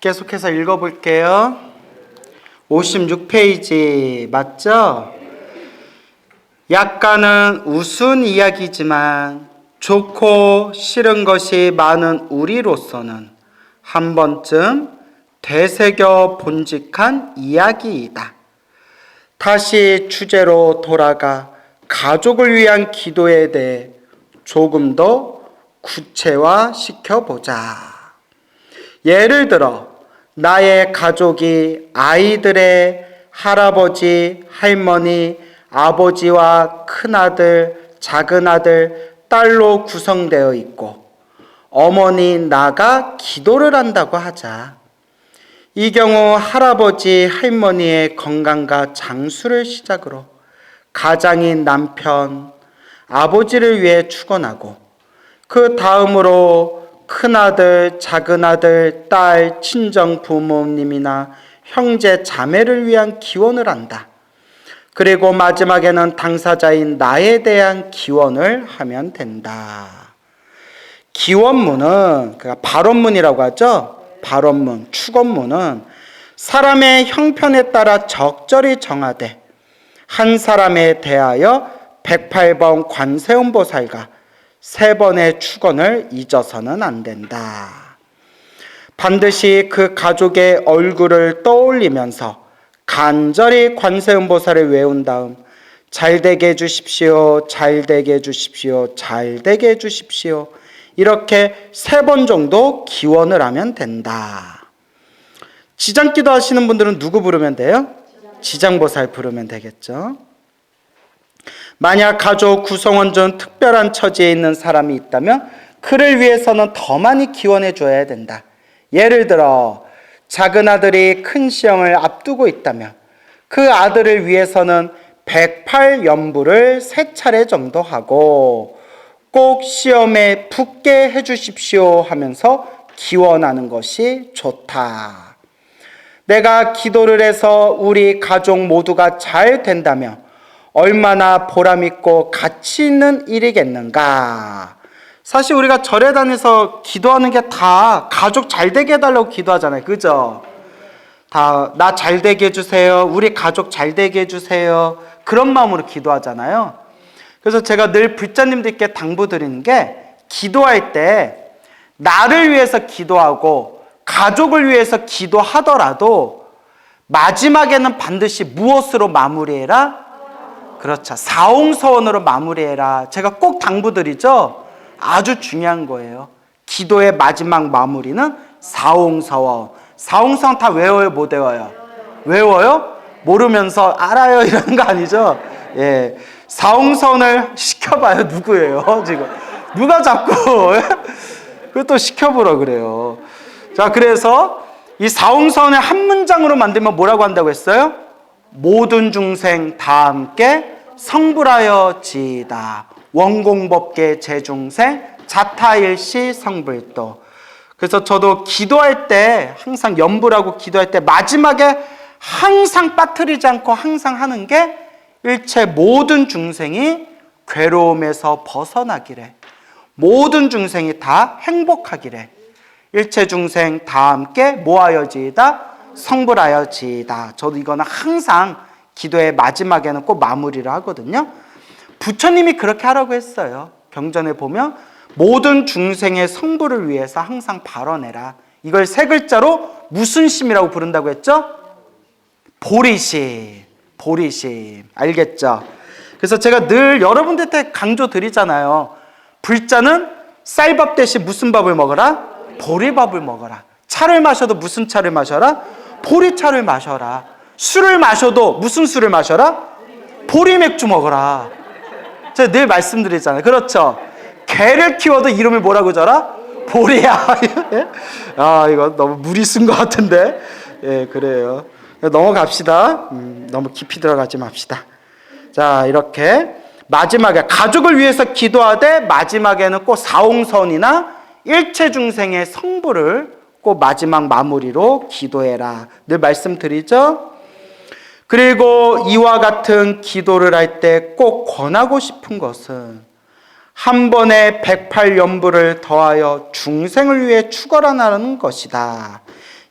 계속해서 읽어볼게요. 56페이지 맞죠? 약간은 우스운 이야기지만 좋고 싫은 것이 많은 우리로서는 한 번쯤 되새겨 본직한 이야기이다. 다시 주제로 돌아가 가족을 위한 기도에 대해 조금 더 구체화시켜보자. 예를 들어 나의 가족이 아이들의 할아버지, 할머니, 아버지와 큰아들, 작은아들, 딸로 구성되어 있고 어머니, 나가 기도를 한다고 하자. 이 경우 할아버지, 할머니의 건강과 장수를 시작으로 가장인 남편, 아버지를 위해 축원하고 그 다음으로 큰아들, 작은아들, 딸, 친정 부모님이나 형제, 자매를 위한 기원을 한다. 그리고 마지막에는 당사자인 나에 대한 기원을 하면 된다. 기원문은 발언문이라고 하죠. 발언문, 축원문은 사람의 형편에 따라 적절히 정하되 한 사람에 대하여 108번 관세음보살과 3번의 축원을 잊어서는 안 된다. 반드시 그 가족의 얼굴을 떠올리면서 간절히 관세음보살을 외운 다음 잘되게 해주십시오, 잘되게 해주십시오, 잘되게 해주십시오 이렇게 3번 정도 기원을 하면 된다. 지장기도 하시는 분들은 누구 부르면 돼요? 지장보살 부르면 되겠죠. 만약 가족 구성원 중 특별한 처지에 있는 사람이 있다면 그를 위해서는 더 많이 기원해 줘야 된다. 예를 들어 작은 아들이 큰 시험을 앞두고 있다면 그 아들을 위해서는 108연부를 3차례 정도 하고 꼭 시험에 붙게 해주십시오 하면서 기원하는 것이 좋다. 내가 기도를 해서 우리 가족 모두가 잘 된다면 얼마나 보람있고 가치 있는 일이겠는가. 사실 우리가 절에 다녀서 기도하는 게 다 가족 잘 되게 해달라고 기도하잖아요. 그죠? 다 나 잘 되게 해주세요. 우리 가족 잘 되게 해주세요. 그런 마음으로 기도하잖아요. 그래서 제가 늘 불자님들께 당부드리는 게 기도할 때 나를 위해서 기도하고 가족을 위해서 기도하더라도 마지막에는 반드시 무엇으로 마무리해라? 그렇죠. 사홍서원으로 마무리해라. 제가 꼭 당부드리죠. 아주 중요한 거예요. 기도의 마지막 마무리는 사홍서원. 사홍서원 다 외워요? 못 외워요? 외워요? 모르면서 알아요 이런 거 아니죠? 예, 사홍서원을 시켜봐요. 누구예요 지금? 누가 자꾸 그것도 시켜보라 그래요. 자, 그래서 이 사홍서원을 한 문장으로 만들면 뭐라고 한다고 했어요? 모든 중생 다 함께 성불하여 지이다. 원공법계 제중생 자타일시 성불도. 그래서 저도 기도할 때 항상 연불하고 기도할 때 마지막에 항상 빠뜨리지 않고 항상 하는 게 일체 모든 중생이 괴로움에서 벗어나기래, 모든 중생이 다 행복하기래, 일체 중생 다 함께 모하여지이다 성불하여지이다. 저도 이거는 항상 기도의 마지막에는 꼭 마무리를 하거든요. 부처님이 그렇게 하라고 했어요. 경전에 보면 모든 중생의 성불을 위해서 항상 발언해라. 이걸 3글자로 무슨 심이라고 부른다고 했죠? 보리심. 보리심. 알겠죠? 그래서 제가 늘 여러분들한테 강조 드리잖아요. 불자는 쌀밥 대신 무슨 밥을 먹어라? 보리밥을 먹어라. 차를 마셔도 무슨 차를 마셔라? 보리차를 마셔라. 술을 마셔도 무슨 술을 마셔라? 보리맥주 먹어라. 제가 늘 말씀드리잖아요. 그렇죠? 개를 키워도 이름을 뭐라고 줘라? 보리야. 아, 이거 너무 무리쓴 것 같은데. 예, 그래요. 넘어갑시다. 너무 깊이 들어가지 맙시다. 자, 이렇게 마지막에 가족을 위해서 기도하되 마지막에는 꼭 사홍선이나 일체 중생의 성불을 꼭 마지막 마무리로 기도해라. 늘 말씀드리죠. 그리고 이와 같은 기도를 할 때 꼭 권하고 싶은 것은 한 번에 108연부를 더하여 중생을 위해 축원하는 것이다.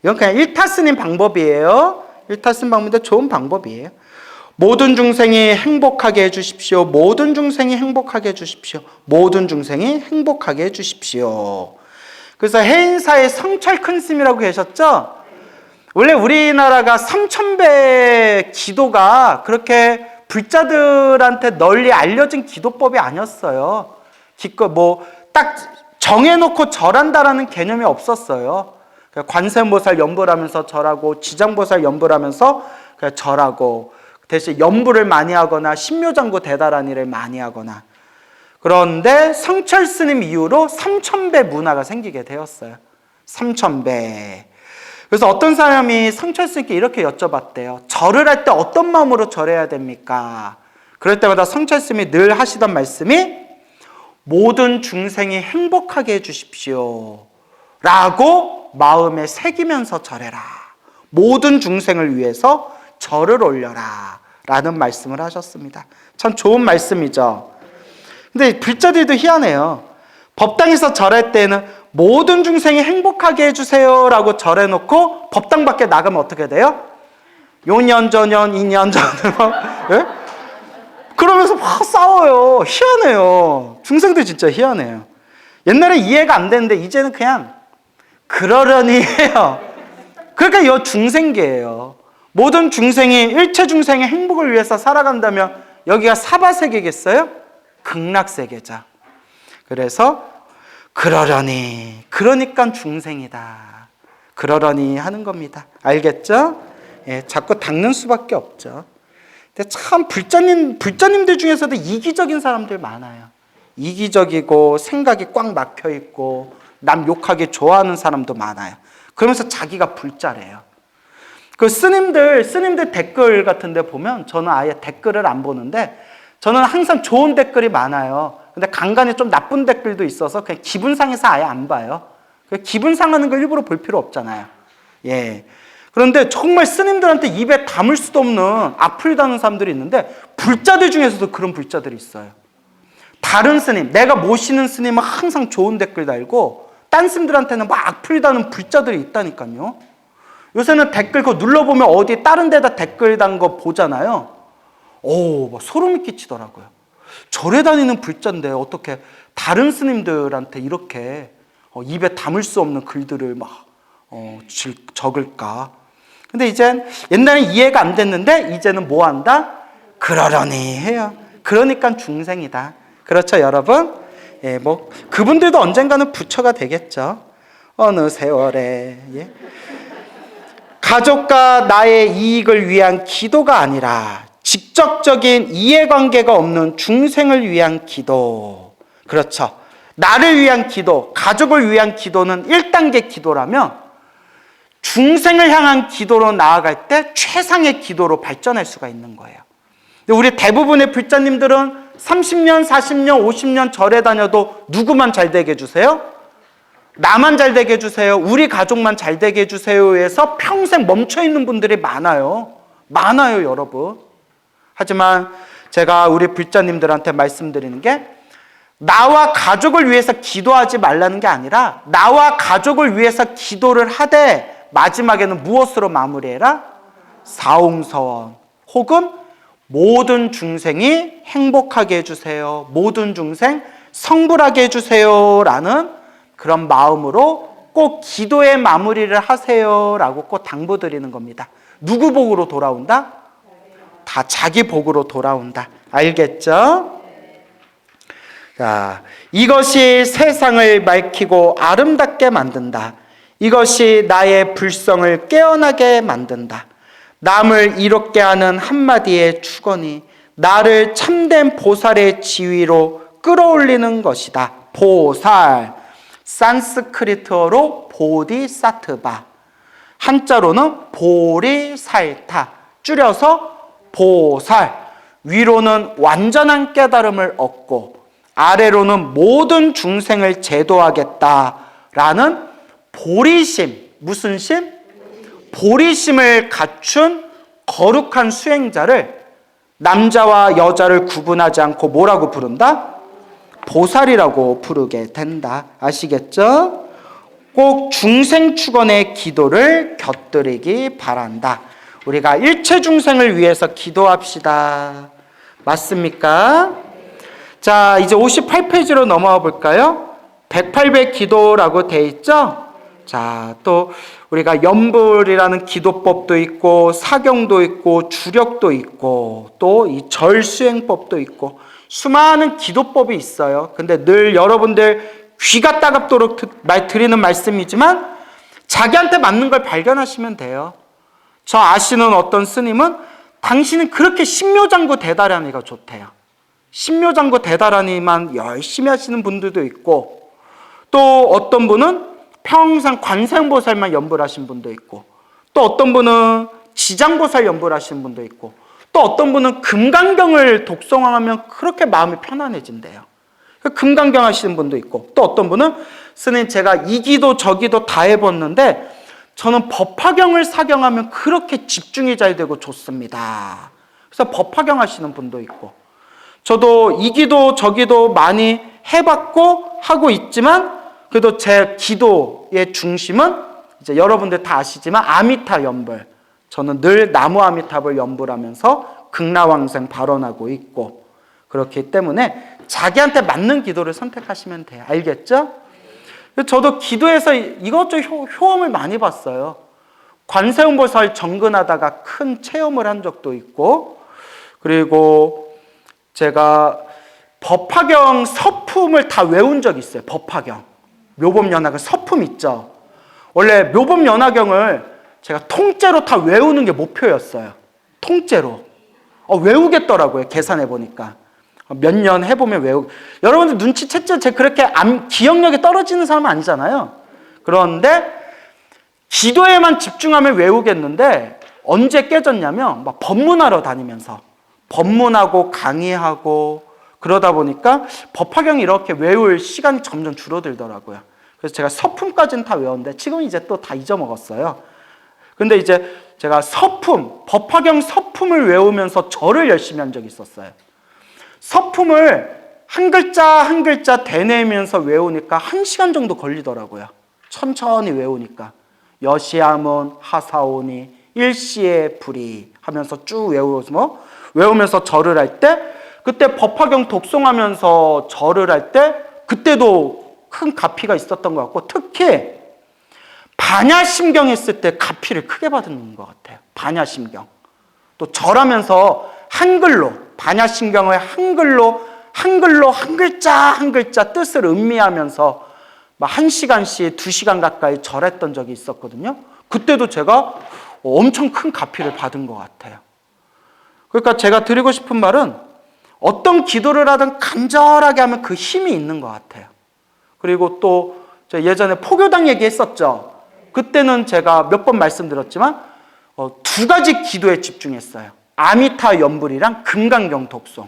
이건 그냥 일타스님 방법이에요. 일타스님 방법인데 좋은 방법이에요. 모든 중생이 행복하게 해주십시오. 모든 중생이 행복하게 해주십시오. 모든 중생이 행복하게 해주십시오. 그래서 해인사의 성철 큰 스님이라고 계셨죠? 원래 우리나라가 삼천배 기도가 그렇게 불자들한테 널리 알려진 기도법이 아니었어요. 기껏 딱 정해놓고 절한다라는 개념이 없었어요. 관세음보살 연불 하면서 절하고, 지장보살 연불 하면서 절하고, 대신 연불을 많이 하거나 신묘장구 대달한 일을 많이 하거나. 그런데 성철 스님 이후로 삼천배 문화가 생기게 되었어요. 삼천배. 그래서 어떤 사람이 성철 스님께 이렇게 여쭤봤대요. 절을 할 때 어떤 마음으로 절해야 됩니까? 그럴 때마다 성철 스님이 늘 하시던 말씀이 모든 중생이 행복하게 해주십시오 라고 마음에 새기면서 절해라. 모든 중생을 위해서 절을 올려라 라는 말씀을 하셨습니다. 참 좋은 말씀이죠. 근데 불자들도 희한해요. 법당에서 절할 때는 모든 중생이 행복하게 해주세요 라고 절해놓고 법당 밖에 나가면 어떻게 돼요? 요년저년 이년저년 예? 그러면서 막 싸워요. 희한해요. 중생들 진짜 희한해요. 옛날에 이해가 안 되는데 이제는 그냥 그러려니 해요. 그러니까 이 중생계예요. 모든 중생이 일체 중생의 행복을 위해서 살아간다면 여기가 사바세계겠어요? 극락세계죠. 그래서 그러려니, 그러니까 중생이다. 그러려니 하는 겁니다. 알겠죠? 예, 자꾸 닦는 수밖에 없죠. 근데 참 불자님들 중에서도 이기적인 사람들 많아요. 이기적이고 생각이 꽉 막혀 있고 남 욕하기 좋아하는 사람도 많아요. 그러면서 자기가 불자래요. 그 스님들 댓글 같은 데 보면 저는 아예 댓글을 안 보는데 저는 항상 좋은 댓글이 많아요. 근데 간간히 좀 나쁜 댓글도 있어서 그냥 기분 상해서 아예 안 봐요. 기분 상하는 걸 일부러 볼 필요 없잖아요. 예. 그런데 정말 스님들한테 입에 담을 수도 없는 악플 다는 사람들이 있는데 불자들 중에서도 그런 불자들이 있어요. 다른 스님, 내가 모시는 스님은 항상 좋은 댓글 달고 딴 스님들한테는 막 악플 다는 불자들이 있다니까요. 요새는 댓글 그거 눌러보면 어디 다른 데다 댓글 단 거 보잖아요. 막 소름이 끼치더라고요. 절에 다니는 불자인데 어떻게 다른 스님들한테 이렇게 입에 담을 수 없는 글들을 막 적을까. 근데 이젠 옛날엔 이해가 안 됐는데 이제는 뭐 한다? 그러려니 해요. 그러니까 중생이다. 그렇죠, 여러분? 예, 그분들도 언젠가는 부처가 되겠죠. 어느 세월에. 예. 가족과 나의 이익을 위한 기도가 아니라 직접적인 이해관계가 없는 중생을 위한 기도. 그렇죠. 나를 위한 기도, 가족을 위한 기도는 1단계 기도라면 중생을 향한 기도로 나아갈 때 최상의 기도로 발전할 수가 있는 거예요. 근데 우리 대부분의 불자님들은 30년, 40년, 50년 절에 다녀도 누구만 잘 되게 해주세요? 나만 잘 되게 해주세요. 우리 가족만 잘 되게 해주세요. 해서 평생 멈춰있는 분들이 많아요. 많아요, 여러분. 하지만 제가 우리 불자님들한테 말씀드리는 게 나와 가족을 위해서 기도하지 말라는 게 아니라 나와 가족을 위해서 기도를 하되 마지막에는 무엇으로 마무리해라? 사옹서원 혹은 모든 중생이 행복하게 해주세요. 모든 중생 성불하게 해주세요. 라는 그런 마음으로 꼭 기도의 마무리를 하세요. 라고 꼭 당부드리는 겁니다. 누구 복으로 돌아온다? 다 자기 복으로 돌아온다. 알겠죠? 자, 이것이 세상을 밝히고 아름답게 만든다. 이것이 나의 불성을 깨어나게 만든다. 남을 이롭게 하는 한마디의 축원이 나를 참된 보살의 지위로 끌어올리는 것이다. 보살, 산스크리트어로 보디사트바, 한자로는 보리살타, 줄여서 보살. 위로는 완전한 깨달음을 얻고 아래로는 모든 중생을 제도하겠다라는 보리심, 무슨 심? 보리심을 갖춘 거룩한 수행자를 남자와 여자를 구분하지 않고 뭐라고 부른다? 보살이라고 부르게 된다. 아시겠죠? 꼭 중생축원의 기도를 곁들이기 바란다. 우리가 일체중생을 위해서 기도합시다. 맞습니까? 자, 이제 58페이지로 넘어와 볼까요? 108배 기도라고 돼 있죠? 자, 또 우리가 염불이라는 기도법도 있고 사경도 있고 주력도 있고 또 이 절수행법도 있고 수많은 기도법이 있어요. 근데 늘 여러분들 귀가 따갑도록 드리는 말씀이지만 자기한테 맞는 걸 발견하시면 돼요. 저 아시는 어떤 스님은 당신은 그렇게 신묘장구 대다라니가 좋대요. 신묘장구 대다라니만 열심히 하시는 분들도 있고 또 어떤 분은 평생 관세음보살만 연불하신 분도 있고 또 어떤 분은 지장보살 연불하신 분도 있고 또 어떤 분은 금강경을 독송하면 그렇게 마음이 편안해진대요. 금강경 하시는 분도 있고 또 어떤 분은 스님 제가 이 기도 저 기도 다 해봤는데 저는 법화경을 사경하면 그렇게 집중이 잘 되고 좋습니다. 그래서 법화경 하시는 분도 있고 저도 이 기도 저 기도 많이 해봤고 하고 있지만 그래도 제 기도의 중심은 이제 여러분들 다 아시지만 아미타 연불. 저는 늘 나무 아미타불 연불하면서 극락왕생 발언하고 있고 그렇기 때문에 자기한테 맞는 기도를 선택하시면 돼요. 알겠죠? 저도 기도에서 이것저것 효험을 많이 봤어요. 관세음보살 정근하다가 큰 체험을 한 적도 있고 그리고 제가 법화경 서품을 다 외운 적이 있어요. 법화경. 묘법연화경 서품 있죠. 원래 묘법연화경을 제가 통째로 다 외우는 게 목표였어요. 통째로. 외우겠더라고요. 계산해 보니까. 몇 년 해보면 여러분들 눈치챘죠? 제가 그렇게 기억력이 떨어지는 사람은 아니잖아요. 그런데 기도에만 집중하면 외우겠는데 언제 깨졌냐면 막 법문하러 다니면서 법문하고 강의하고 그러다 보니까 법화경이 이렇게 외울 시간이 점점 줄어들더라고요. 그래서 제가 서품까지는 다 외웠는데 지금 이제 또 다 잊어먹었어요. 근데 이제 제가 법화경 서품을 외우면서 절을 열심히 한 적이 있었어요. 서품을 한 글자 한 글자 되뇌면서 외우니까 1시간 정도 걸리더라고요. 천천히 외우니까. 여시아문 하사오니 일시의 불이 하면서 쭉 외우면서 절을 할 때 그때 법화경 독송하면서 절을 할 때 그때도 큰 가피가 있었던 것 같고 특히 반야심경 했을 때 가피를 크게 받은 것 같아요. 반야심경. 또 절하면서 한글로 반야심경을 한글로 한 글자 한 글자 뜻을 음미하면서 막 1시간씩 2시간 가까이 절했던 적이 있었거든요. 그때도 제가 엄청 큰 가피를 받은 것 같아요. 그러니까 제가 드리고 싶은 말은 어떤 기도를 하든 간절하게 하면 그 힘이 있는 것 같아요. 그리고 또 예전에 포교당 얘기했었죠. 그때는 제가 몇 번 말씀드렸지만 2가지 기도에 집중했어요. 아미타 연불이랑 금강경 독송.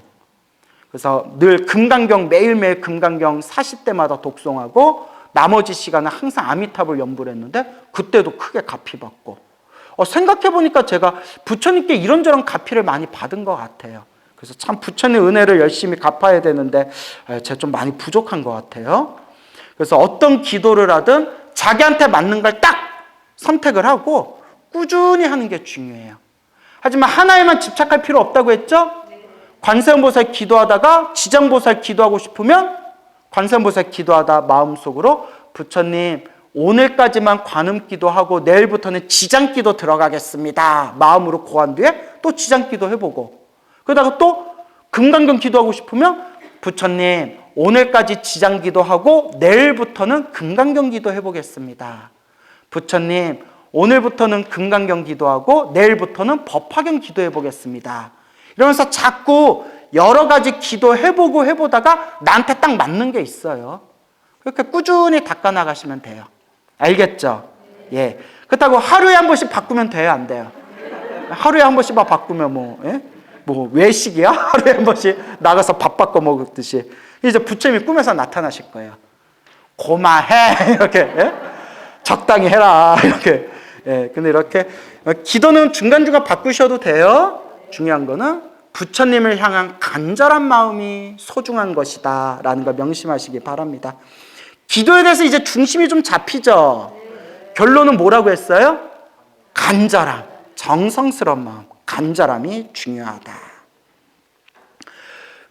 그래서 늘 금강경 매일매일 금강경 40대마다 독송하고 나머지 시간은 항상 아미타불 연불했는데 그때도 크게 가피 받고 생각해보니까 제가 부처님께 이런저런 가피를 많이 받은 것 같아요. 그래서 참 부처님 은혜를 열심히 갚아야 되는데 제가 좀 많이 부족한 것 같아요. 그래서 어떤 기도를 하든 자기한테 맞는 걸 딱 선택을 하고 꾸준히 하는 게 중요해요. 하지만 하나에만 집착할 필요 없다고 했죠? 관세음보살 기도하다가 지장보살 기도하고 싶으면 관세음보살 기도하다 마음속으로 부처님 오늘까지만 관음기도 하고 내일부터는 지장기도 들어가겠습니다. 마음으로 고한 뒤에 또 지장기도 해보고 그러다가 또 금강경 기도하고 싶으면 부처님 오늘까지 지장기도 하고 내일부터는 금강경 기도 해보겠습니다. 부처님 오늘부터는 금강경 기도하고 내일부터는 법화경 기도해 보겠습니다. 이러면서 자꾸 여러 가지 기도해보고 해보다가 나한테 딱 맞는 게 있어요. 그렇게 꾸준히 닦아나가시면 돼요. 알겠죠? 예. 그렇다고 하루에 한 번씩 바꾸면 돼요? 안 돼요? 하루에 한 번씩만 바꾸면 외식이야? 하루에 한 번씩 나가서 밥 바꿔 먹듯이 이제 부처님이 꿈에서 나타나실 거예요. 고마해 이렇게 예? 적당히 해라 이렇게. 예, 근데 이렇게 기도는 중간중간 바꾸셔도 돼요. 중요한 거는 부처님을 향한 간절한 마음이 소중한 것이다 라는 걸 명심하시기 바랍니다. 기도에 대해서 이제 중심이 좀 잡히죠. 결론은 뭐라고 했어요? 간절함, 정성스러운 마음, 간절함이 중요하다.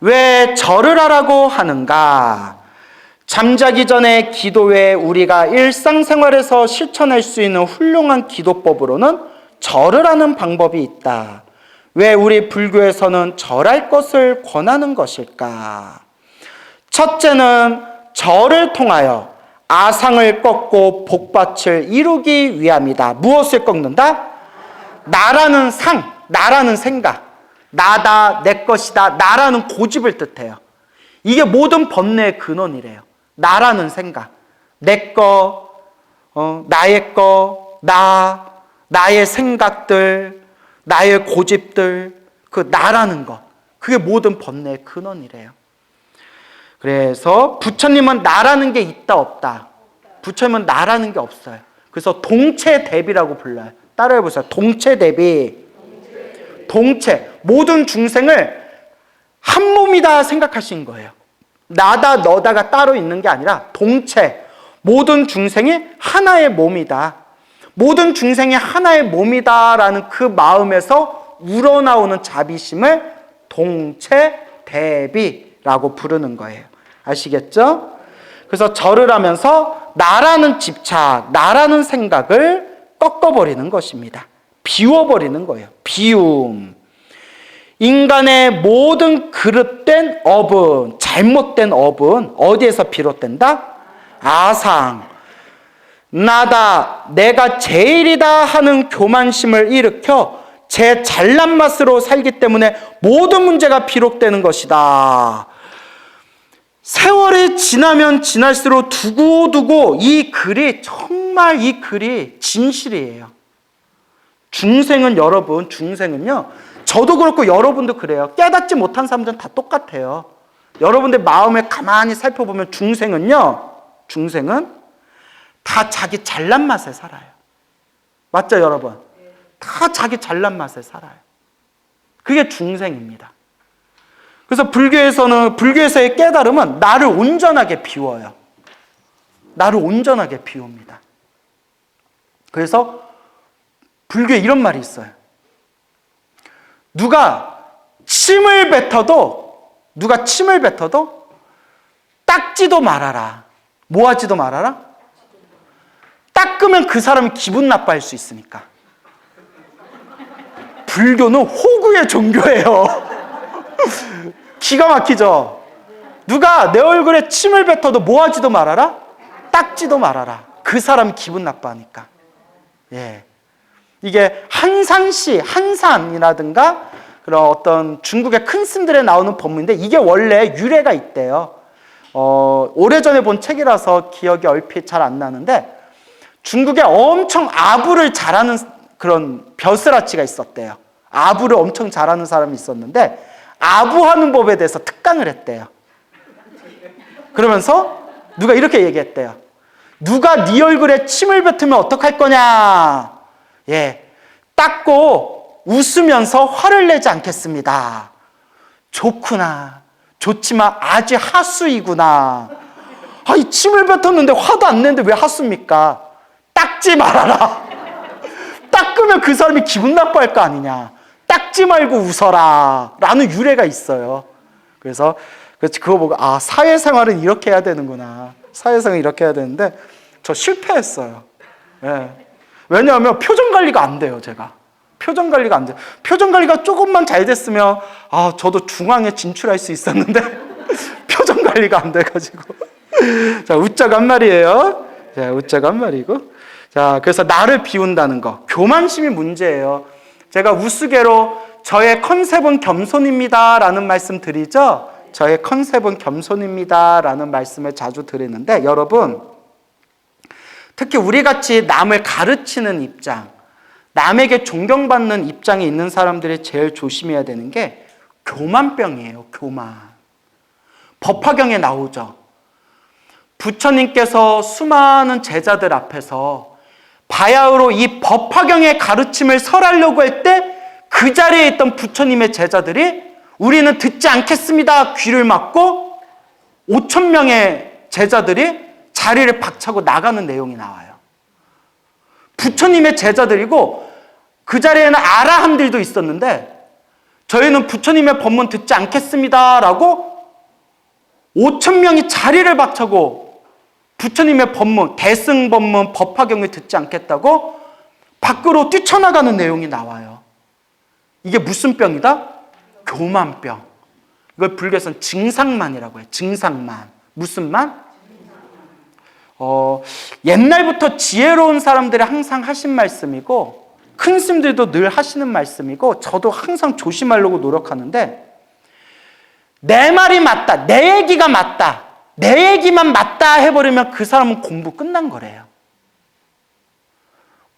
왜 절을 하라고 하는가? 잠자기 전에 기도 외에 우리가 일상생활에서 실천할 수 있는 훌륭한 기도법으로는 절을 하는 방법이 있다. 왜 우리 불교에서는 절할 것을 권하는 것일까? 첫째는 절을 통하여 아상을 꺾고 복밭을 이루기 위함이다. 무엇을 꺾는다? 나라는 상, 나라는 생각, 나다, 내 것이다, 나라는 고집을 뜻해요. 이게 모든 번뇌의 근원이래요. 나라는 생각, 내 거, 나의 거, 나의 생각들, 나의 고집들, 그 나라는 것, 그게 모든 번뇌의 근원이래요. 그래서 부처님은 나라는 게 있다 없다. 부처님은 나라는 게 없어요. 그래서 동체대비라고 불러요. 따라해보세요. 동체대비. 동체, 모든 중생을 한 몸이다 생각하신 거예요. 나다 너다가 따로 있는 게 아니라 동체, 모든 중생이 하나의 몸이다. 모든 중생이 하나의 몸이다라는 그 마음에서 우러나오는 자비심을 동체대비라고 부르는 거예요. 아시겠죠? 그래서 절을 하면서 나라는 집착, 나라는 생각을 꺾어버리는 것입니다. 비워버리는 거예요. 비움. 인간의 모든 그릇된 업은, 잘못된 업은 어디에서 비롯된다? 아상. 나다, 내가 제일이다 하는 교만심을 일으켜 제 잘난 맛으로 살기 때문에 모든 문제가 비롯되는 것이다. 세월이 지나면 지날수록 두고두고 이 글이 정말 이 글이 진실이에요. 중생은 여러분, 중생은요, 저도 그렇고 여러분도 그래요. 깨닫지 못한 사람들은 다 똑같아요. 여러분들 마음에 가만히 살펴보면 중생은요, 중생은 다 자기 잘난 맛에 살아요. 맞죠, 여러분? 다 자기 잘난 맛에 살아요. 그게 중생입니다. 그래서 불교에서의 깨달음은 나를 온전하게 비워요. 나를 온전하게 비웁니다. 그래서 불교에 이런 말이 있어요. 누가 침을 뱉어도 닦지도 말아라. 뭐 하지도 말아라? 닦으면 그 사람이 기분 나빠할 수 있으니까. 불교는 호구의 종교예요. 기가 막히죠? 누가 내 얼굴에 침을 뱉어도 뭐 하지도 말아라? 닦지도 말아라. 그 사람이 기분 나빠하니까. 예. 이게 한산이라든가 그런 어떤 중국의 큰 스님들에 나오는 법문인데 이게 원래 유래가 있대요. 오래전에 본 책이라서 기억이 얼핏 잘 안 나는데 중국에 엄청 아부를 잘하는 그런 벼슬아치가 있었대요. 아부를 엄청 잘하는 사람이 있었는데 아부하는 법에 대해서 특강을 했대요. 그러면서 누가 이렇게 얘기했대요. 누가 네 얼굴에 침을 뱉으면 어떡할 거냐? 예, 닦고 웃으면서 화를 내지 않겠습니다. 좋구나. 좋지만 아직 하수이구나. 이 침을 뱉었는데 화도 안 내는데 왜 하수입니까? 닦지 말아라. 닦으면 그 사람이 기분 나빠할 거 아니냐. 닦지 말고 웃어라 라는 유래가 있어요. 그래서 그거 보고 사회생활은 이렇게 해야 되는구나. 사회생활은 이렇게 해야 되는데 저 실패했어요. 예. 왜냐하면 표정 관리가 안 돼요. 제가 표정 관리가 안 돼요. 표정 관리가 조금만 잘 됐으면 저도 중앙에 진출할 수 있었는데 표정 관리가 안 돼가지고 자, 웃자고 한 말이에요. 자, 웃자고 한 말이고. 자, 그래서 나를 비운다는 거, 교만심이 문제예요. 제가 우스개로 저의 컨셉은 겸손입니다 라는 말씀 드리죠. 저의 컨셉은 겸손입니다 라는 말씀을 자주 드리는데 여러분, 특히 우리같이 남을 가르치는 입장, 남에게 존경받는 입장에 있는 사람들이 제일 조심해야 되는 게 교만병이에요. 교만. 법화경에 나오죠. 부처님께서 수많은 제자들 앞에서 바야흐로 이 법화경의 가르침을 설하려고 할 때 그 자리에 있던 부처님의 제자들이 우리는 듣지 않겠습니다 귀를 막고 5,000명의 제자들이 자리를 박차고 나가는 내용이 나와요. 부처님의 제자들이고 그 자리에는 아라함들도 있었는데 저희는 부처님의 법문 듣지 않겠습니다라고 5천 명이 자리를 박차고 부처님의 법문, 대승법문, 법화경을 듣지 않겠다고 밖으로 뛰쳐나가는 내용이 나와요. 이게 무슨 병이다? 교만병. 이걸 불교에서는 증상만이라고 해요. 증상만. 무슨 만? 옛날부터 지혜로운 사람들이 항상 하신 말씀이고 큰 스님들도 늘 하시는 말씀이고 저도 항상 조심하려고 노력하는데 내 말이 맞다, 내 얘기가 맞다, 내 얘기만 맞다 해버리면 그 사람은 공부 끝난 거래요.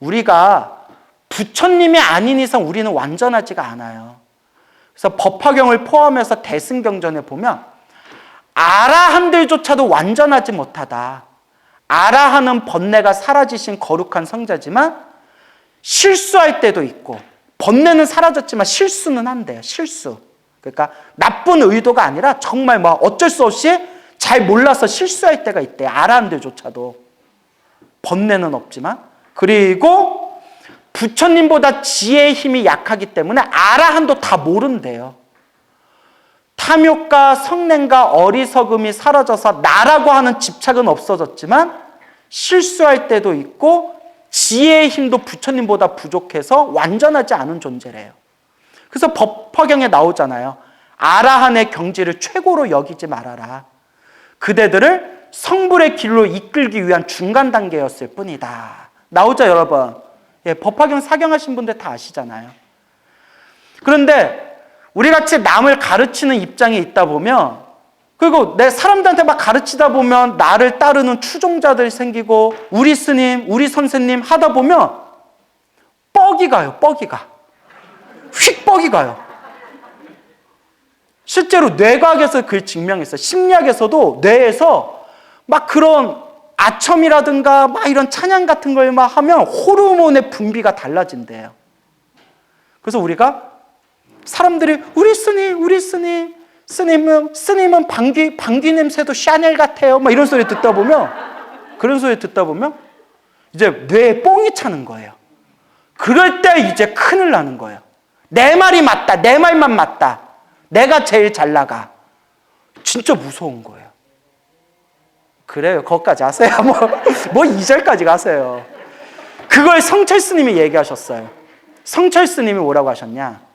우리가 부처님이 아닌 이상 우리는 완전하지가 않아요. 그래서 법화경을 포함해서 대승경전에 보면 아라함들조차도 완전하지 못하다. 아라하는 번뇌가 사라지신 거룩한 성자지만 실수할 때도 있고 번뇌는 사라졌지만 실수는 한대요. 실수. 그러니까 나쁜 의도가 아니라 정말 뭐 어쩔 수 없이 잘 몰라서 실수할 때가 있대요. 아라함들조차도. 번뇌는 없지만. 그리고 부처님보다 지혜의 힘이 약하기 때문에 아라한도 다 모른대요. 탐욕과 성냄과 어리석음이 사라져서 나라고 하는 집착은 없어졌지만 실수할 때도 있고 지혜의 힘도 부처님보다 부족해서 완전하지 않은 존재래요. 그래서 법화경에 나오잖아요. 아라한의 경지를 최고로 여기지 말아라. 그대들을 성불의 길로 이끌기 위한 중간 단계였을 뿐이다. 나오죠, 여러분? 예, 법화경 사경하신 분들 다 아시잖아요. 그런데 우리같이 남을 가르치는 입장에 있다 보면 그리고 내 사람들한테 막 가르치다 보면 나를 따르는 추종자들이 생기고 우리 스님, 우리 선생님 하다 보면 뻑이 가요, 뻑이가. 휙 뻑이 가요. 실제로 뇌과학에서 그걸 증명했어요. 심리학에서도 뇌에서 막 그런 아첨이라든가 막 이런 찬양 같은 걸 막 하면 호르몬의 분비가 달라진대요. 그래서 우리가 사람들이 우리 스님, 스님은 방귀 냄새도 샤넬 같아요. 막 이런 소리 듣다 보면 그런 소리 듣다 보면 이제 뇌에 뽕이 차는 거예요. 그럴 때 이제 큰일 나는 거예요. 내 말이 맞다. 내 말만 맞다. 내가 제일 잘 나가. 진짜 무서운 거예요. 그래요. 거기까지 하세요. 뭐 2절까지 가세요. 그걸 성철 스님이 얘기하셨어요. 성철 스님이 뭐라고 하셨냐?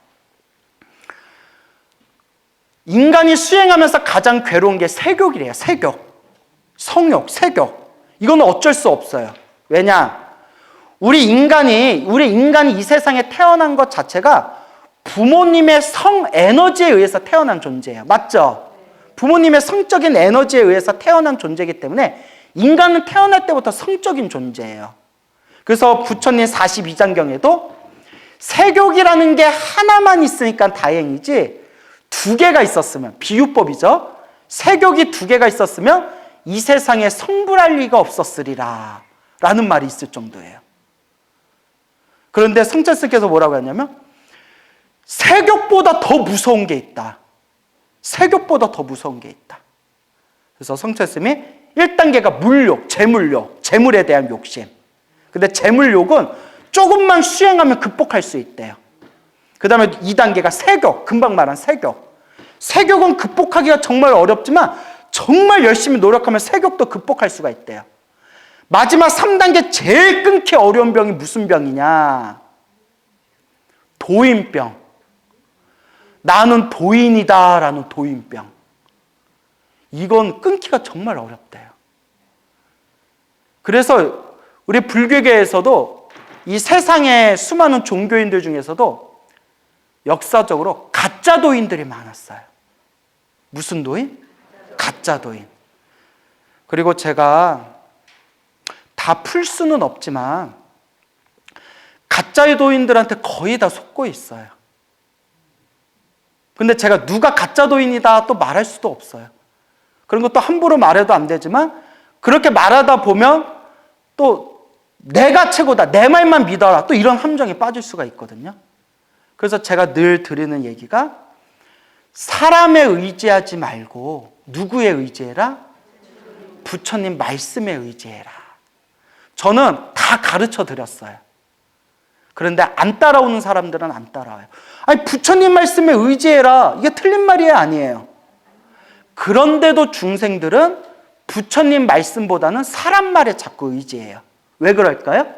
인간이 수행하면서 가장 괴로운 게 세욕이래요. 세욕. 성욕, 세욕. 이건 어쩔 수 없어요. 왜냐? 우리 인간이 이 세상에 태어난 것 자체가 부모님의 성 에너지에 의해서 태어난 존재예요. 맞죠? 부모님의 성적인 에너지에 의해서 태어난 존재이기 때문에 인간은 태어날 때부터 성적인 존재예요. 그래서 부처님 42장경에도 세욕이라는 게 하나만 있으니까 다행이지 2개가 있었으면, 비유법이죠. 세욕이 2개가 있었으면 이 세상에 성불할 리가 없었으리라 라는 말이 있을 정도예요. 그런데 성철스께서 뭐라고 했냐면 세욕보다 더 무서운 게 있다. 세욕보다 더 무서운 게 있다. 그래서 성철스님이 1단계가 물욕, 재물욕, 재물에 대한 욕심. 근데 재물욕은 조금만 수행하면 극복할 수 있대요. 그 다음에 2단계가 세욕, 금방 말한 세욕. 세욕은 극복하기가 정말 어렵지만 정말 열심히 노력하면 세욕도 극복할 수가 있대요. 마지막 3단계 제일 끊기 어려운 병이 무슨 병이냐? 도인병. 나는 도인이다 라는 도인병. 이건 끊기가 정말 어렵대요. 그래서 우리 불교계에서도 이 세상의 수많은 종교인들 중에서도 역사적으로 가짜 도인들이 많았어요. 무슨 도인? 가짜 도인. 그리고 제가 다 풀 수는 없지만 가짜의 도인들한테 거의 다 속고 있어요. 근데 제가 누가 가짜 도인이다 또 말할 수도 없어요. 그런 것도 함부로 말해도 안 되지만 그렇게 말하다 보면 또 내가 최고다, 내 말만 믿어라, 또 이런 함정에 빠질 수가 있거든요. 그래서 제가 늘 드리는 얘기가 사람에 의지하지 말고 누구에 의지해라? 부처님 말씀에 의지해라. 저는 다 가르쳐 드렸어요. 그런데 안 따라오는 사람들은 안 따라와요. 아니, 부처님 말씀에 의지해라. 이게 틀린 말이에요, 아니에요? 그런데도 중생들은 부처님 말씀보다는 사람 말에 자꾸 의지해요. 왜 그럴까요?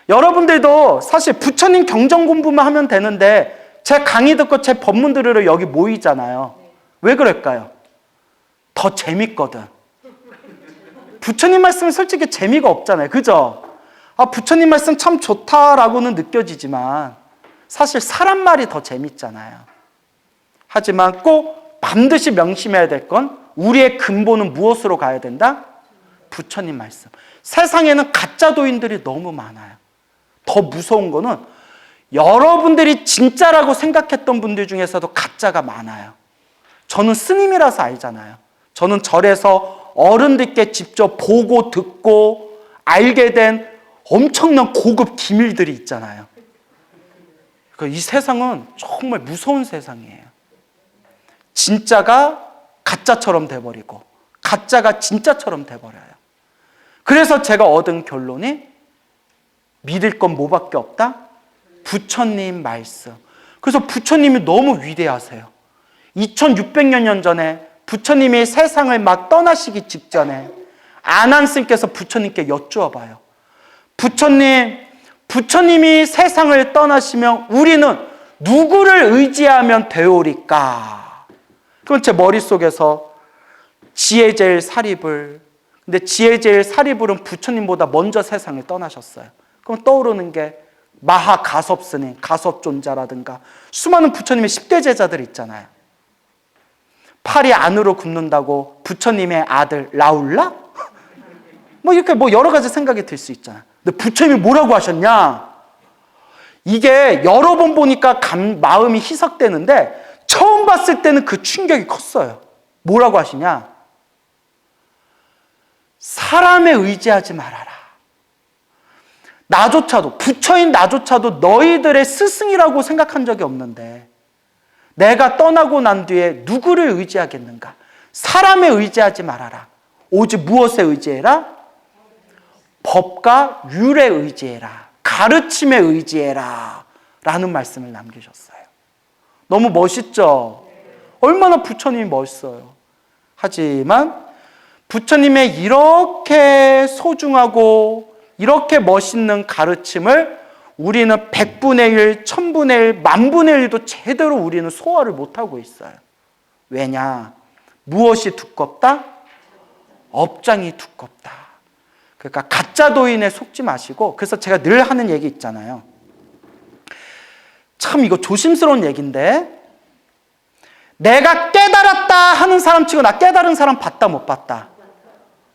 여러분들도 사실 부처님 경전 공부만 하면 되는데 제 강의 듣고 제 법문 들으러 여기 모이잖아요. 왜 그럴까요? 더 재밌거든. 부처님 말씀은 솔직히 재미가 없잖아요. 그죠? 아, 부처님 말씀 참 좋다라고는 느껴지지만 사실 사람 말이 더 재밌잖아요. 하지만 꼭 반드시 명심해야 될 건 우리의 근본은 무엇으로 가야 된다? 부처님 말씀. 세상에는 가짜 도인들이 너무 많아요. 더 무서운 거는 여러분들이 진짜라고 생각했던 분들 중에서도 가짜가 많아요. 저는 스님이라서 알잖아요. 저는 절에서 어른들께 직접 보고 듣고 알게 된 엄청난 고급 기밀들이 있잖아요. 이 세상은 정말 무서운 세상이에요. 진짜가 가짜처럼 돼버리고 가짜가 진짜처럼 돼버려요. 그래서 제가 얻은 결론이 믿을 건 뭐밖에 없다? 부처님 말씀. 그래서 부처님이 너무 위대하세요. 2600년 전에 부처님이 세상을 막 떠나시기 직전에 아난스님께서 부처님께 여쭈어봐요. 부처님이 세상을 떠나시면 우리는 누구를 의지하면 되오리까? 그럼 제 머릿속에서 지혜제일 사리불. 근데 지혜제일 사리불은 부처님보다 먼저 세상을 떠나셨어요. 그럼 떠오르는 게 마하가섭스님, 가섭존자라든가 수많은 부처님의 10대 제자들 있잖아요. 팔이 안으로 굽는다고 부처님의 아들 라울라? 이렇게 여러 가지 생각이 들 수 있잖아요. 근데 부처님이 뭐라고 하셨냐? 이게 여러 번 보니까 마음이 희석되는데 처음 봤을 때는 그 충격이 컸어요. 뭐라고 하시냐? 사람에 의지하지 말아라. 나조차도, 부처인 나조차도 너희들의 스승이라고 생각한 적이 없는데 내가 떠나고 난 뒤에 누구를 의지하겠는가? 사람에 의지하지 말아라. 오직 무엇에 의지해라? 법과 율에 의지해라. 가르침에 의지해라. 라는 말씀을 남기셨어요. 너무 멋있죠? 얼마나 부처님이 멋있어요. 하지만 부처님의 이렇게 소중하고 이렇게 멋있는 가르침을 우리는 100분의 1, 1000분의 1, 만분의 1도 제대로 우리는 소화를 못하고 있어요. 왜냐? 무엇이 두껍다? 업장이 두껍다. 그러니까 가짜 도인에 속지 마시고, 그래서 제가 늘 하는 얘기 있잖아요. 참 이거 조심스러운 얘기인데, 내가 깨달았다 하는 사람 치고 나 깨달은 사람 봤다 못 봤다.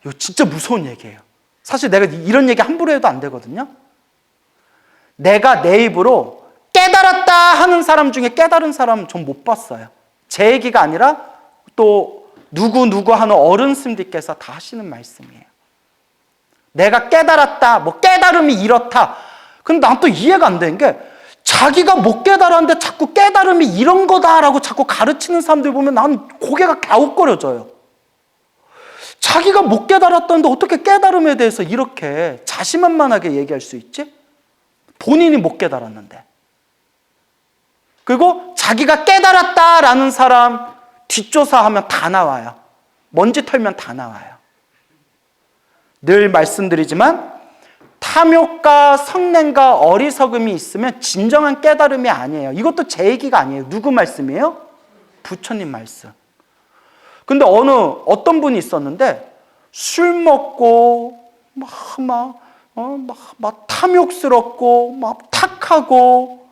이거 진짜 무서운 얘기예요. 사실 내가 이런 얘기 함부로 해도 안 되거든요. 내가 내 입으로 깨달았다 하는 사람 중에 깨달은 사람 전 못 봤어요. 제 얘기가 아니라 또 누구 하는 어른 스님들께서 다 하시는 말씀이에요. 내가 깨달았다, 깨달음이 이렇다. 근데 난 또 이해가 안 되는 게 자기가 못 깨달았는데 자꾸 깨달음이 이런 거다라고 자꾸 가르치는 사람들 보면 난 고개가 갸웃거려져요. 자기가 못 깨달았다는데 어떻게 깨달음에 대해서 이렇게 자신만만하게 얘기할 수 있지? 본인이 못 깨달았는데. 그리고 자기가 깨달았다라는 사람 뒷조사하면 다 나와요. 먼지 털면 다 나와요. 늘 말씀드리지만 탐욕과 성냄과 어리석음이 있으면 진정한 깨달음이 아니에요. 이것도 제 얘기가 아니에요. 누구 말씀이에요? 부처님 말씀. 근데 어떤 분이 있었는데 술 먹고 막 탐욕스럽고 막 탁하고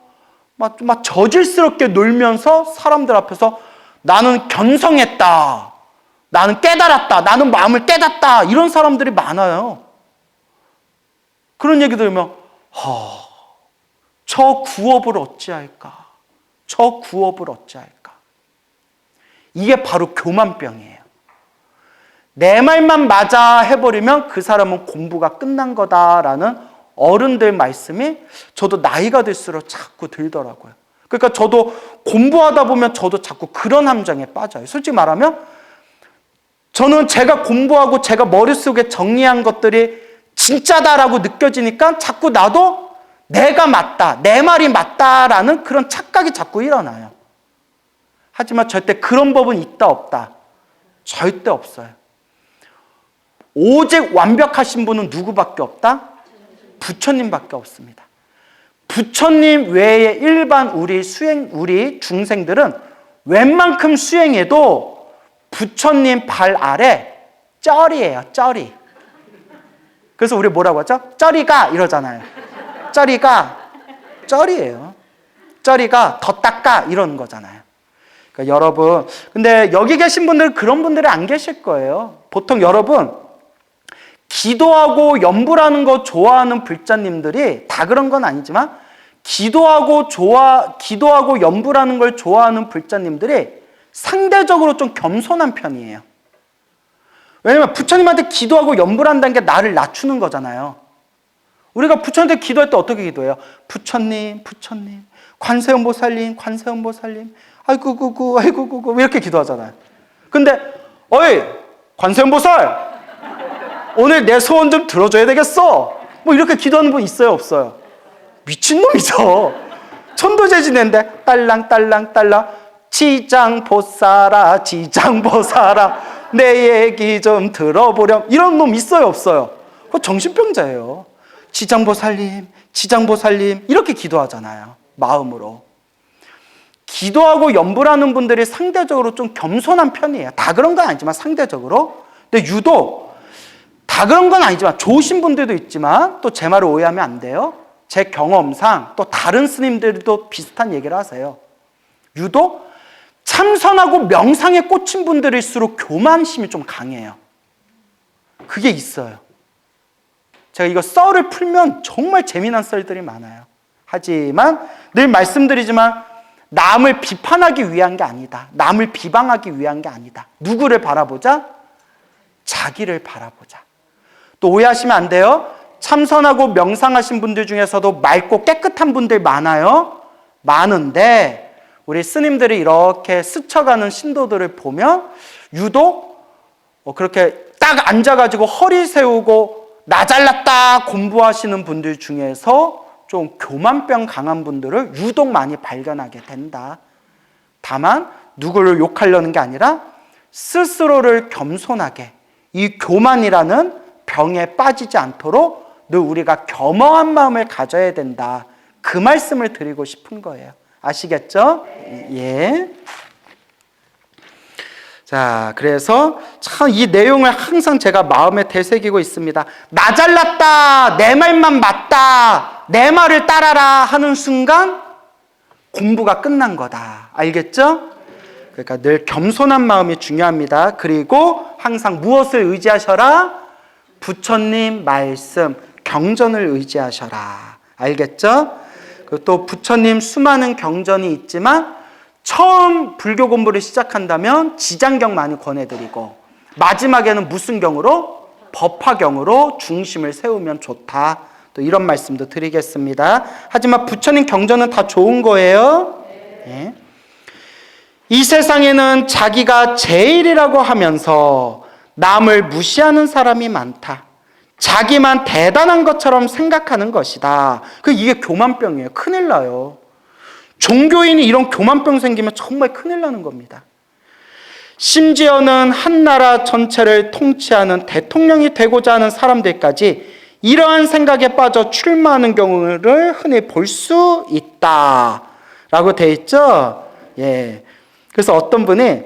막 저질스럽게 놀면서 사람들 앞에서 나는 견성했다, 나는 깨달았다, 나는 마음을 깨닫다, 이런 사람들이 많아요. 그런 얘기 들으면 저 구업을 어찌할까? 저 구업을 어찌할까? 이게 바로 교만병이에요. 내 말만 맞아 해버리면 그 사람은 공부가 끝난 거다라는 어른들 말씀이 저도 나이가 들수록 자꾸 들더라고요. 그러니까 저도 공부하다 보면 저도 자꾸 그런 함정에 빠져요. 솔직히 말하면 저는 제가 공부하고 제가 머릿속에 정리한 것들이 진짜다라고 느껴지니까 자꾸 나도 내가 맞다, 내 말이 맞다라는 그런 착각이 자꾸 일어나요. 하지만 절대 그런 법은 있다 없다. 절대 없어요. 오직 완벽하신 분은 누구밖에 없다? 부처님밖에 없습니다. 부처님 외에 일반 우리 중생들은 웬만큼 수행해도 부처님 발 아래 쩌리예요, 쩌리. 그래서 우리 뭐라고 하죠? 쩌리가 이러잖아요. 쩌리가 쩌리예요. 쩌리가 더 닦아 이러는 거잖아요. 그러니까 여러분, 근데 여기 계신 분들은 그런 분들이 안 계실 거예요. 보통 여러분 기도하고 염불하는 거 좋아하는 불자님들이 다 그런 건 아니지만 기도하고 염불하는 걸 좋아하는 불자님들이 상대적으로 좀 겸손한 편이에요. 왜냐면 부처님한테 기도하고 염불한다는 게 나를 낮추는 거잖아요. 우리가 부처님한테 기도할 때 어떻게 기도해요? 부처님, 부처님, 관세음보살님, 관세음보살님, 아이고 구구, 아이고 구구 이렇게 기도하잖아요. 근데 어이 관세음보살, 오늘 내 소원 좀 들어줘야 되겠어. 뭐 이렇게 기도하는 분 있어요, 없어요? 미친놈이죠. 천도제지인데 딸랑딸랑딸랑 지장보살아 지장보살아 내 얘기 좀 들어보렴 이런 놈 있어요, 없어요? 그거 정신병자예요. 지장보살님, 지장보살님 이렇게 기도하잖아요, 마음으로. 기도하고 염불하는 분들이 상대적으로 좀 겸손한 편이에요. 다 그런 건 아니지만 상대적으로. 근데 유독 다 그런 건 아니지만 좋으신 분들도 있지만 또 제 말을 오해하면 안 돼요. 제 경험상 또 다른 스님들도 비슷한 얘기를 하세요. 유독 참선하고 명상에 꽂힌 분들일수록 교만심이 좀 강해요. 그게 있어요. 제가 이거 썰을 풀면 정말 재미난 썰들이 많아요. 하지만 늘 말씀드리지만 남을 비판하기 위한 게 아니다. 남을 비방하기 위한 게 아니다. 누구를 바라보자? 자기를 바라보자. 또 오해하시면 안 돼요. 참선하고 명상하신 분들 중에서도 맑고 깨끗한 분들 많아요. 많은데 우리 스님들이 이렇게 스쳐가는 신도들을 보면 유독 그렇게 딱 앉아가지고 허리 세우고 나 잘났다 공부하시는 분들 중에서 좀 교만병 강한 분들을 유독 많이 발견하게 된다. 다만 누구를 욕하려는 게 아니라 스스로를 겸손하게 이 교만이라는 병에 빠지지 않도록 늘 우리가 겸허한 마음을 가져야 된다. 그 말씀을 드리고 싶은 거예요. 아시겠죠? 예. 자, 그래서 참 이 내용을 항상 제가 마음에 되새기고 있습니다. 나 잘났다, 내 말만 맞다, 내 말을 따라라 하는 순간 공부가 끝난 거다. 알겠죠? 그러니까 늘 겸손한 마음이 중요합니다. 그리고 항상 무엇을 의지하셔라? 부처님 말씀, 경전을 의지하셔라. 알겠죠? 그리고 또 부처님 수많은 경전이 있지만 처음 불교 공부를 시작한다면 지장경 많이 권해드리고 마지막에는 무슨 경으로? 법화경으로 중심을 세우면 좋다. 또 이런 말씀도 드리겠습니다. 하지만 부처님 경전은 다 좋은 거예요. 네. 이 세상에는 자기가 제일이라고 하면서 남을 무시하는 사람이 많다. 자기만 대단한 것처럼 생각하는 것이다. 이게 교만병이에요. 큰일 나요. 종교인이 이런 교만병 생기면 정말 큰일 나는 겁니다. 심지어는 한 나라 전체를 통치하는 대통령이 되고자 하는 사람들까지 이러한 생각에 빠져 출마하는 경우를 흔히 볼 수 있다 라고 되어 있죠. 예. 그래서 어떤 분이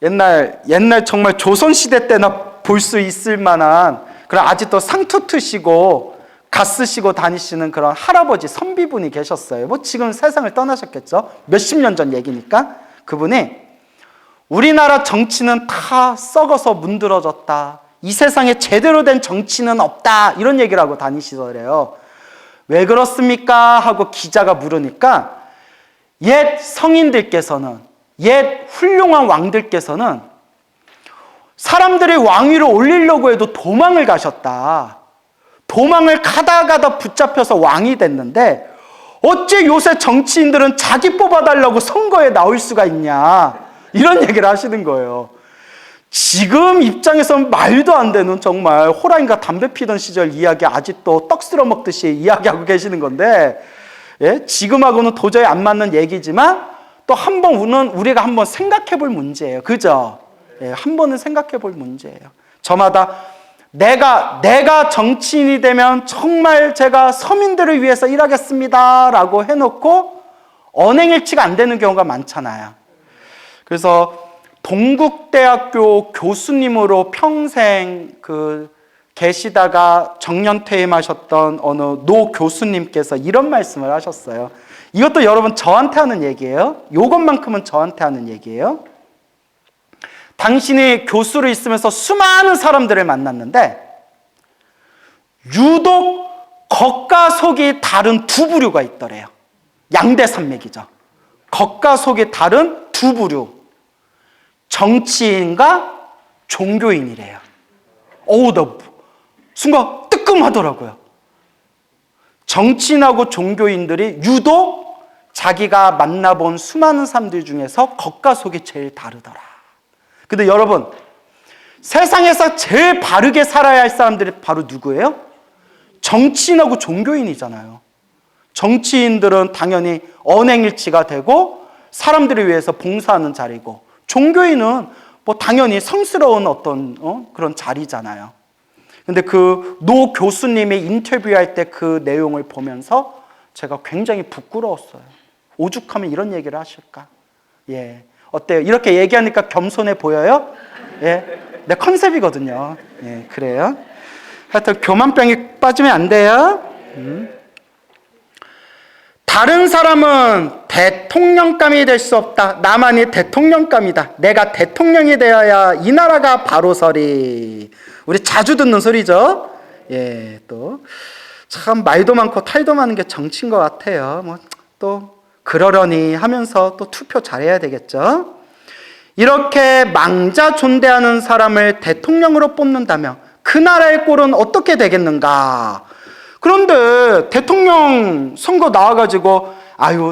옛날 정말 조선시대 때나 볼 수 있을 만한 그런 아직도 상투트 시고 가 쓰시고 다니시는 그런 할아버지 선비분이 계셨어요. 뭐 지금 세상을 떠나셨겠죠. 몇십 년 전 얘기니까. 그분이 우리나라 정치는 다 썩어서 문드러졌다. 이 세상에 제대로 된 정치는 없다. 이런 얘기를 하고 다니시더래요. 왜 그렇습니까? 하고 기자가 물으니까 옛 성인들께서는, 옛 훌륭한 왕들께서는 사람들이 왕위를 올리려고 해도 도망을 가셨다. 도망을 가다 붙잡혀서 왕이 됐는데 어째 요새 정치인들은 자기 뽑아달라고 선거에 나올 수가 있냐. 이런 얘기를 하시는 거예요. 지금 입장에서는 말도 안 되는 정말 호랑이가 담배 피던 시절 이야기 아직도 떡 쓸어 먹듯이 이야기하고 계시는 건데, 예? 지금하고는 도저히 안 맞는 얘기지만 또 한 번은 우리가 한번 생각해 볼 문제예요. 그죠? 예, 한 번은 생각해 볼 문제예요. 저마다 내가 정치인이 되면 정말 제가 서민들을 위해서 일하겠습니다 라고 해놓고 언행일치가 안 되는 경우가 많잖아요. 그래서 동국대학교 교수님으로 평생 계시다가 정년퇴임하셨던 어느 노 교수님께서 이런 말씀을 하셨어요. 이것도 여러분 저한테 하는 얘기예요. 이것만큼은 저한테 하는 얘기예요. 당신이 교수로 있으면서 수많은 사람들을 만났는데 유독 겉과 속이 다른 두 부류가 있더래요. 양대산맥이죠. 겉과 속이 다른 두 부류. 정치인과 종교인이래요. 나 순간 뜨끔하더라고요. 정치인하고 종교인들이 유독 자기가 만나본 수많은 사람들 중에서 겉과 속이 제일 다르더라. 근데 여러분, 세상에서 제일 바르게 살아야 할 사람들이 바로 누구예요? 정치인하고 종교인이잖아요. 정치인들은 당연히 언행일치가 되고 사람들을 위해서 봉사하는 자리고, 종교인은 뭐 당연히 성스러운 어떤 그런 자리잖아요. 근데 그 노 교수님이 인터뷰할 때 그 내용을 보면서 제가 굉장히 부끄러웠어요. 오죽하면 이런 얘기를 하실까? 예. 어때요? 이렇게 얘기하니까 겸손해 보여요? 예. 내 컨셉이거든요. 예, 그래요. 하여튼 교만병에 빠지면 안 돼요. 다른 사람은 대통령감이 될 수 없다. 나만이 대통령감이다. 내가 대통령이 되어야 이 나라가 바로 서리. 우리 자주 듣는 소리죠. 예, 또 참 말도 많고 탈도 많은 게 정치인 것 같아요. 뭐 또 그러려니 하면서 또 투표 잘해야 되겠죠. 이렇게 망자존대하는 사람을 대통령으로 뽑는다면 그 나라의 꼴은 어떻게 되겠는가? 그런데 대통령 선거 나와가지고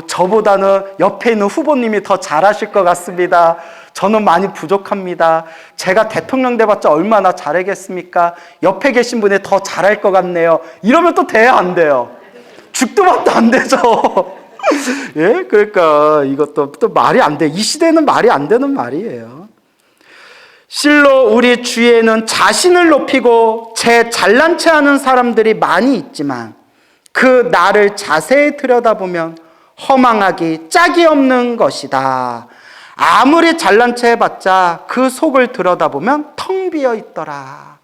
저보다는 옆에 있는 후보님이 더 잘하실 것 같습니다. 저는 많이 부족합니다. 제가 대통령 돼봤자 얼마나 잘하겠습니까? 옆에 계신 분이 더 잘할 것 같네요. 이러면 또 돼요, 안 돼요? 죽도 밥도 안 되죠. 예, 그러니까 이것도 또 말이 안 돼. 이 시대는 말이 안 되는 말이에요. 실로 우리 주위에는 자신을 높이고 제 잘난 체 하는 사람들이 많이 있지만 그 나를 자세히 들여다보면 허망하기 짝이 없는 것이다. 아무리 잘난 체 해봤자 그 속을 들여다보면 텅 비어 있더라.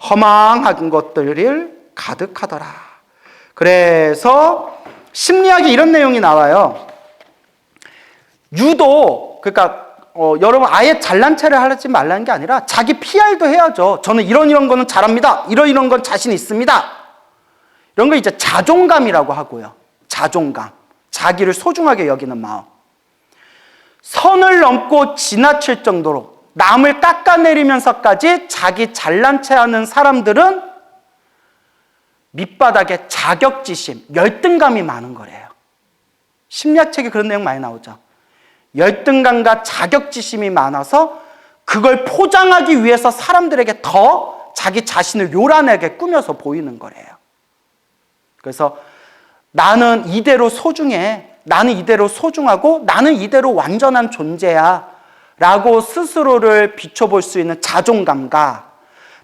허망한 것들을 가득하더라. 그래서 심리학에 이런 내용이 나와요. 유도, 그러니까 여러분 아예 잘난 체를 하지 말라는 게 아니라 자기 PR도 해야죠. 저는 이런 거는 잘합니다. 이런 건 자신 있습니다. 이런 거 이제 자존감이라고 하고요. 자존감. 자기를 소중하게 여기는 마음. 선을 넘고 지나칠 정도로 남을 깎아내리면서까지 자기 잘난 체 하는 사람들은 밑바닥에 자격지심, 열등감이 많은 거래요. 심리학책에 그런 내용 많이 나오죠. 열등감과 자격지심이 많아서 그걸 포장하기 위해서 사람들에게 더 자기 자신을 요란하게 꾸며서 보이는 거래요. 그래서 나는 이대로 소중해. 나는 이대로 소중하고 나는 이대로 완전한 존재야 라고 스스로를 비춰볼 수 있는 자존감과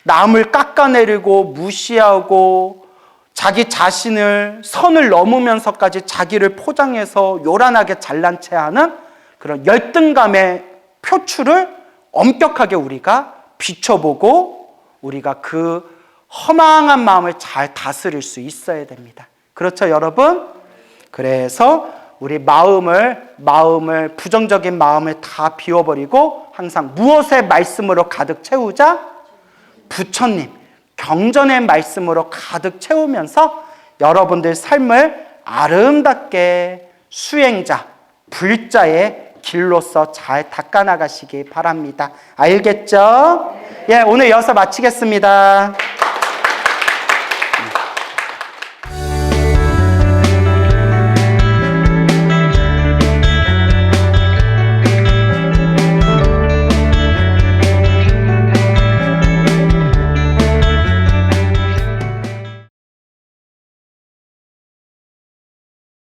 남을 깎아내리고 무시하고 자기 자신을 선을 넘으면서까지 자기를 포장해서 요란하게 잘난 체 하는 그런 열등감의 표출을 엄격하게 우리가 비춰보고 우리가 그 허망한 마음을 잘 다스릴 수 있어야 됩니다. 그렇죠, 여러분? 그래서 우리 마음을 부정적인 마음을 다 비워버리고 항상 무엇의 말씀으로 가득 채우자? 부처님, 경전의 말씀으로 가득 채우면서 여러분들 삶을 아름답게 수행자, 불자의 길로서 잘 닦아나가시기 바랍니다. 알겠죠? 예, 오늘 여기서 마치겠습니다.